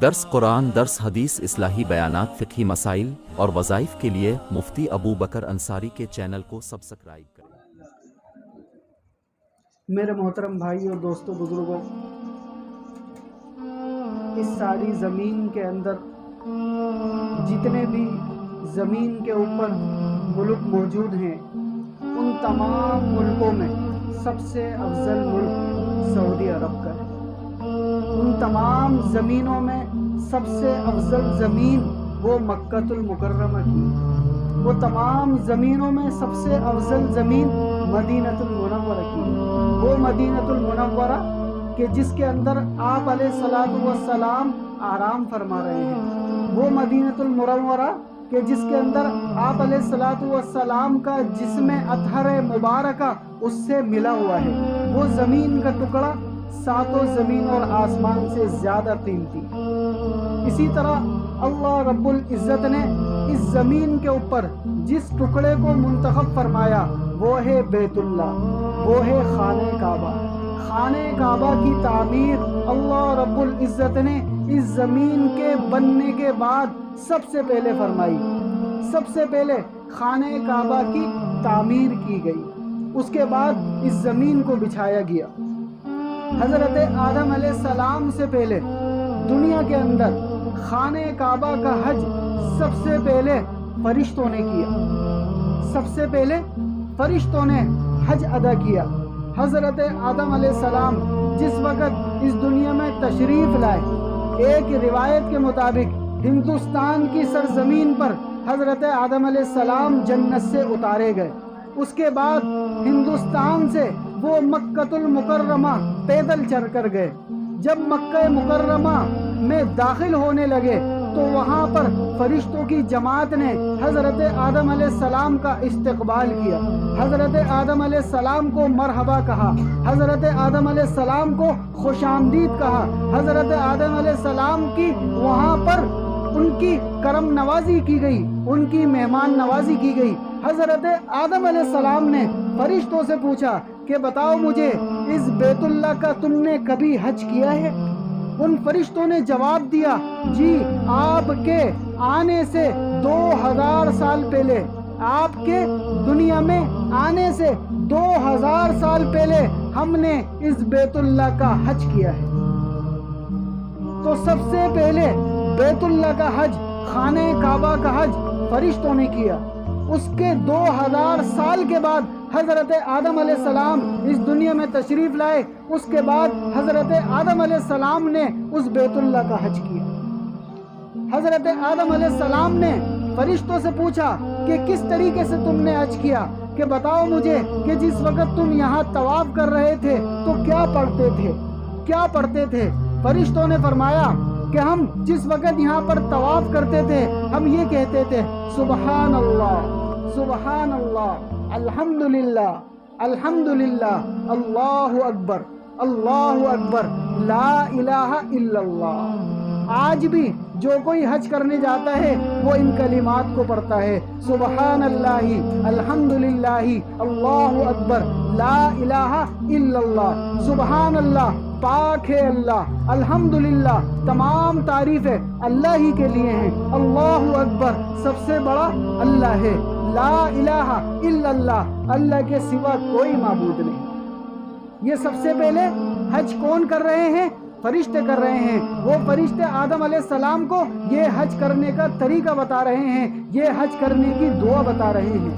درس قرآن، درس حدیث، اصلاحی بیانات، فقہی مسائل اور وظائف کے لیے مفتی ابو بکر انصاری کے چینل کو سبسکرائب کریں۔ میرے محترم بھائی اور دوستوں، بزرگوں، اس ساری زمین کے اندر جتنے بھی زمین کے اوپر ملک موجود ہیں، ان تمام ملکوں میں سب سے افضل ملک سعودی عرب کا ہے۔ ان تمام زمینوں میں سب سے افضل زمین وہ مکۃ المکرمہ کی، وہ تمام زمینوں میں سب سے افضل زمین مدینہ المنورہ کی، وہ مدینہ المنورہ کہ جس کے اندر آپ علیہ الصلوۃ والسلام آرام فرما رہے ہیں، وہ مدینہ المنورہ کہ جس کے اندر آپ علیہ الصلوۃ والسلام کا جسم اطہر مبارکہ اس سے ملا ہوا ہے، وہ زمین کا ٹکڑا ساتوں زمین اور آسمان سے زیادہ قیمتی۔ اسی طرح اللہ رب العزت نے اس زمین کے اوپر جس ٹکڑے کو منتخب فرمایا وہ ہے بیت اللہ، وہ ہے خانہ کعبہ۔ خانہ کعبہ کی تعمیر اللہ رب العزت نے اس زمین کے بننے کے بعد سب سے پہلے فرمائی۔ سب سے پہلے خانہ کعبہ کی تعمیر کی گئی، اس کے بعد اس زمین کو بچھایا گیا۔ حضرت آدم علیہ السلام سے پہلے دنیا کے اندر خانہ کعبہ کا حج سب سے پہلے فرشتوں نے کیا، سب سے پہلے فرشتوں نے حج ادا کیا۔ حضرت آدم علیہ السلام جس وقت اس دنیا میں تشریف لائے، ایک روایت کے مطابق ہندوستان کی سرزمین پر حضرت آدم علیہ السلام جنت سے اتارے گئے۔ اس کے بعد ہندوستان سے وہ مکۃ المکرمہ پیدل چل کر گئے۔ جب مکہ مکرمہ میں داخل ہونے لگے تو وہاں پر فرشتوں کی جماعت نے حضرت آدم علیہ السلام کا استقبال کیا، حضرت آدم علیہ السلام کو مرحبا کہا، حضرت آدم علیہ السلام کو خوش آمدید کہا، حضرت آدم علیہ السلام کی وہاں پر ان کی کرم نوازی کی گئی، ان کی مہمان نوازی کی گئی۔ حضرت آدم علیہ السلام نے فرشتوں سے پوچھا کہ بتاؤ مجھے اس بیت اللہ کا تم نے کبھی حج کیا ہے؟ ان فرشتوں نے جواب دیا، جی آپ کے آنے سے 2000 سال پہلے، آپ کے دنیا میں آنے سے 2000 سال پہلے ہم نے اس بیت اللہ کا حج کیا ہے۔ تو سب سے پہلے بیت اللہ کا حج، خانہ کعبہ کا حج فرشتوں نے کیا۔ اس کے 2000 سال کے بعد حضرت آدم علیہ السلام اس دنیا میں تشریف لائے، اس کے بعد حضرت آدم علیہ السلام نے اس بیت اللہ کا حج کیا۔ حضرت آدم علیہ السلام نے فرشتوں سے پوچھا کہ کس طریقے سے تم نے حج کیا، کہ بتاؤ مجھے کہ جس وقت تم یہاں طواف کر رہے تھے تو کیا پڑھتے تھے، کیا پڑھتے تھے؟ فرشتوں نے فرمایا کہ ہم جس وقت یہاں پر طواف کرتے تھے ہم یہ کہتے تھے، سبحان اللہ، سبحان اللہ، الحمدللہ، الحمدللہ، اللہ اکبر، اللہ اکبر، لا الہ الا اللہ۔ آج بھی جو کوئی حج کرنے جاتا ہے وہ ان کلمات کو پڑھتا ہے، سبحان اللہ، الحمدللہ، اللہ اکبر، لا الہ الا اللہ۔ سبحان اللہ، پاک ہے اللہ، الحمدللہ، تمام تعریفیں اللہ ہی کے لیے ہیں، اللہ اکبر، سب سے بڑا اللہ ہے، لا الہ الا اللہ، اللہ کے سوا کوئی معبود نہیں۔ یہ سب سے پہلے حج کون کر رہے ہیں؟ فرشتے کر رہے ہیں۔ وہ فرشتے آدم علیہ السلام کو یہ حج کرنے کا طریقہ بتا رہے ہیں، یہ حج کرنے کی دعا بتا رہے ہیں۔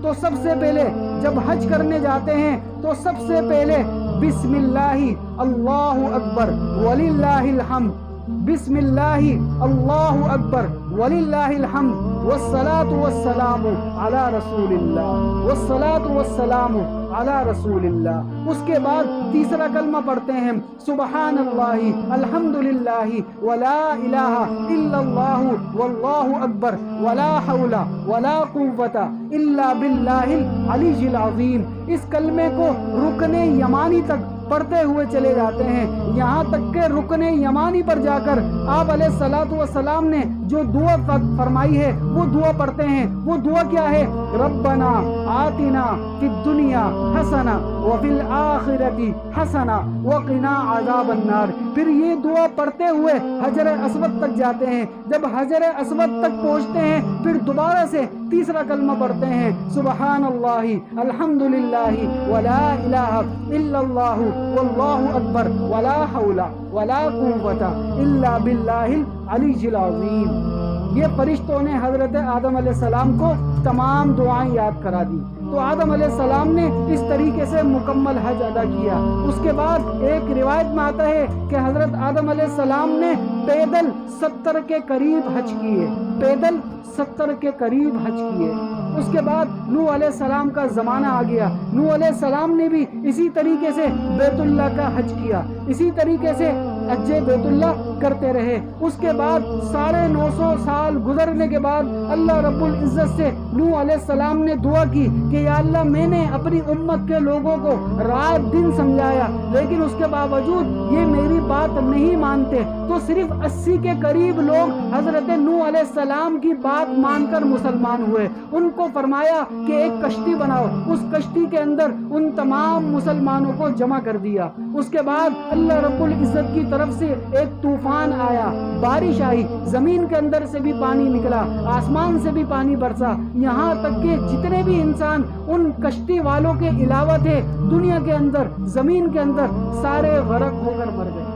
تو سب سے پہلے جب حج کرنے جاتے ہیں تو سب سے پہلے بسم اللہ، اللہ اکبر، وللہ الحمد، بسم اللہ، اللہ اکبر، وللہ الحمد، والصلاة والسلام علی رسول اللہ، والصلاة والسلام علی رسول اللہ۔ اس کے بعد تیسرا کلمہ پڑھتے ہیں، سبحان اللہ، الحمدللہ، ولا الہ الا اللہ، واللہ اکبر، ولا حول ولا قوت الا باللہ العلی العظیم۔ اس کلمے کو رکن یمانی تک پڑھتے ہوئے چلے جاتے ہیں، یہاں تک کہ رکن یمانی پر جا کر آپ علیہ الصلوۃ والسلام نے جو دعا فرمائی ہے وہ دعا پڑھتے ہیں۔ وہ دعا کیا ہے؟ ربنا آتنا فی الدنیا حسنہ وفی الآخرۃ حسنہ وقنا عذاب النار۔ پھر یہ دعا پڑھتے ہوئے حجر اسود تک جاتے ہیں، جب حجر اسود تک پہنچتے ہیں پھر دوبارہ سے تیسرا کلمہ پڑھتے ہیں، سبحان اللہ الحمد للہ ولا الہ الا اللہ واللہ اکبر ولا حول ولا قوۃ الا باللہ العلی العظیم۔ یہ فرشتوں نے حضرت آدم علیہ السلام کو تمام دعائیں یاد کرا دی، تو آدم علیہ السلام نے اس طریقے سے مکمل حج ادا کیا۔ اس کے بعد ایک روایت میں آتا ہے کہ حضرت آدم علیہ السلام نے پیدل 70 کے قریب حج کیے، پیدل 70 کے قریب حج کیے۔ اس کے بعد نوح علیہ السلام کا زمانہ آ گیا، نوح علیہ السلام نے بھی اسی طریقے سے بیت اللہ کا حج کیا، اسی طریقے سے حج بیت اللہ کرتے رہے۔ اس کے بعد 950 سال گزرنے کے بعد اللہ رب العزت سے نوح علیہ السلام نے دعا کی کہ یا اللہ میں نے اپنی امت کے لوگوں کو رات دن سمجھایا لیکن اس کے باوجود یہ میری بات نہیں مانتے، تو صرف 80 کے قریب لوگ حضرت نوح علیہ السلام کی بات مان کر مسلمان ہوئے۔ ان کو فرمایا کہ ایک کشتی بناؤ، اس کشتی کے اندر ان تمام مسلمانوں کو جمع کر دیا۔ اس کے بعد اللہ رب العزت کی طرف سے ایک طوفان آیا، بارش آئی، زمین کے اندر سے بھی پانی نکلا، آسمان سے بھی پانی برسا، یہاں تک کہ جتنے بھی انسان ان کشتی والوں کے علاوہ تھے دنیا کے اندر، زمین کے اندر، سارے غرق ہو کر مر گئے۔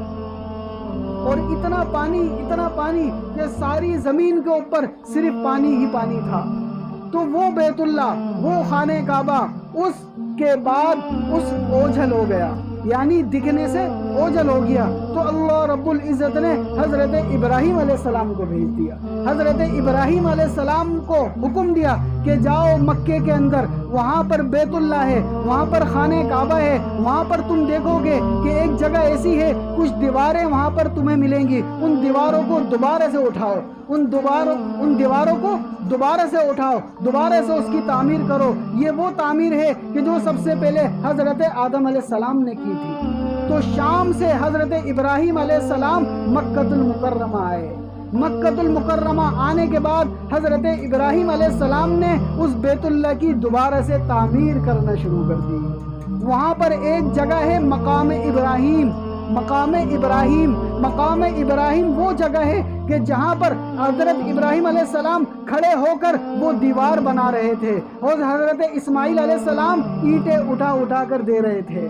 اور اتنا پانی کہ ساری زمین کے اوپر صرف پانی ہی پانی تھا۔ تو وہ بیت اللہ، وہ خانہ کعبہ اس کے بعد اس اوجھل ہو گیا، یعنی دکھنے سے اوجھل ہو گیا۔ تو اللہ رب العزت نے حضرت ابراہیم علیہ السلام کو بھیج دیا، حضرت ابراہیم علیہ السلام کو حکم دیا کہ جاؤ مکے کے اندر، وہاں پر بیت اللہ ہے، وہاں پر خانہ کعبہ ہے، وہاں پر تم دیکھو گے کہ ایک جگہ ایسی ہے کچھ دیواریں وہاں پر تمہیں ملیں گی، ان دیواروں کو دوبارہ سے اٹھاؤ، ان دیواروں کو دوبارہ سے اٹھاؤ، دوبارہ سے اس کی تعمیر کرو۔ یہ وہ تعمیر ہے کہ جو سب سے پہلے حضرت آدم علیہ السلام نے کی تھی۔ تو شام سے حضرت ابراہیم علیہ السلام مکۃ المکرمہ آئے، مکۃ المکرمہ آنے کے بعد حضرت ابراہیم علیہ السلام نے اس بیت اللہ کی دوبارہ سے تعمیر کرنا شروع کر دی۔ وہاں پر ایک جگہ ہے مقام ابراہیم، مقام ابراہیم وہ جگہ ہے کہ جہاں پر حضرت ابراہیم علیہ السلام کھڑے ہو کر وہ دیوار بنا رہے تھے اور حضرت اسماعیل علیہ السلام اینٹیں اٹھا کر دے رہے تھے۔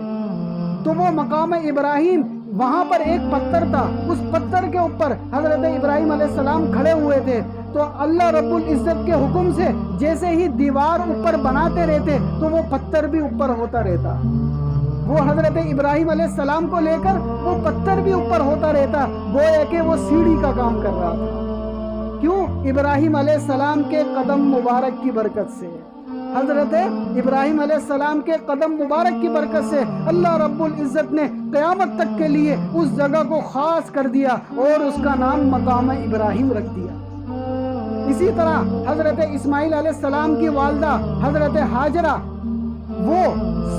تو وہ مقام ابراہیم، وہاں پر ایک پتھر تھا، اس پتھر کے اوپر حضرت ابراہیم علیہ السلام کھڑے ہوئے تھے۔ تو اللہ رب العزت کے حکم سے جیسے ہی دیوار اوپر بناتے رہتے تو وہ پتھر بھی اوپر ہوتا رہتا، وہ حضرت ابراہیم علیہ السلام کو لے کر وہ پتھر بھی اوپر ہوتا رہتا، گویا کہ وہ سیڑھی کا کام کر رہا تھا۔ کیوں؟ ابراہیم علیہ السلام کے قدم مبارک کی برکت سے، حضرت ابراہیم علیہ السلام کے قدم مبارک کی برکت سے اللہ رب العزت نے قیامت تک کے لیے اس جگہ کو خاص کر دیا اور اس کا نام مقام ابراہیم رکھ دیا۔ اسی طرح حضرت اسماعیل علیہ السلام کی والدہ حضرت ہاجرہ وہ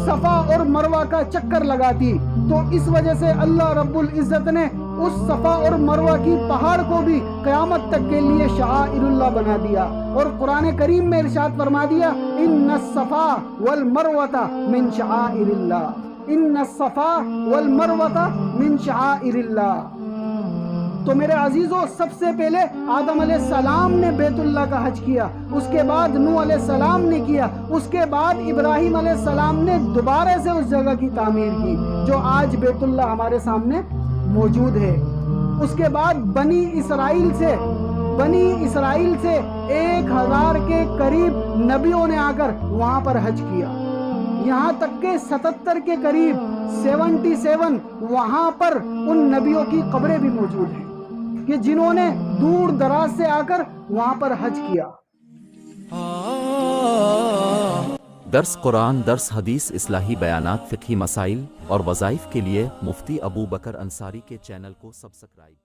صفا اور مروہ کا چکر لگاتی، تو اس وجہ سے اللہ رب العزت نے اس صفا اور مروہ کی پہاڑ کو بھی قیامت تک کے لیے شعائر اللہ بنا دیا۔ اور قرآن کریم میں ارشاد فرما دیا ان الصفا والمروہ من شعائر اللہ، ان الصفا والمروہ من شعائر اللہ۔ تو میرے عزیزوں، سب سے پہلے آدم علیہ السلام نے بیت اللہ کا حج کیا، اس کے بعد نوح علیہ السلام نے کیا، اس کے بعد ابراہیم علیہ السلام نے دوبارہ سے اس جگہ کی تعمیر کی جو آج بیت اللہ ہمارے سامنے موجود ہے۔ اس کے بعد بنی اسرائیل سے 1000 کے قریب نبیوں نے آ کر وہاں پر حج کیا، یہاں تک کہ 77 کے قریب 77 وہاں پر ان نبیوں کی قبریں بھی موجود ہیں کہ جنہوں نے دور دراز سے آ کر وہاں پر حج کیا۔ درس قرآن، درس حدیث، اصلاحی بیانات، فقہی مسائل اور وظائف کے لیے مفتی ابو بکر انصاری کے چینل کو سبسکرائب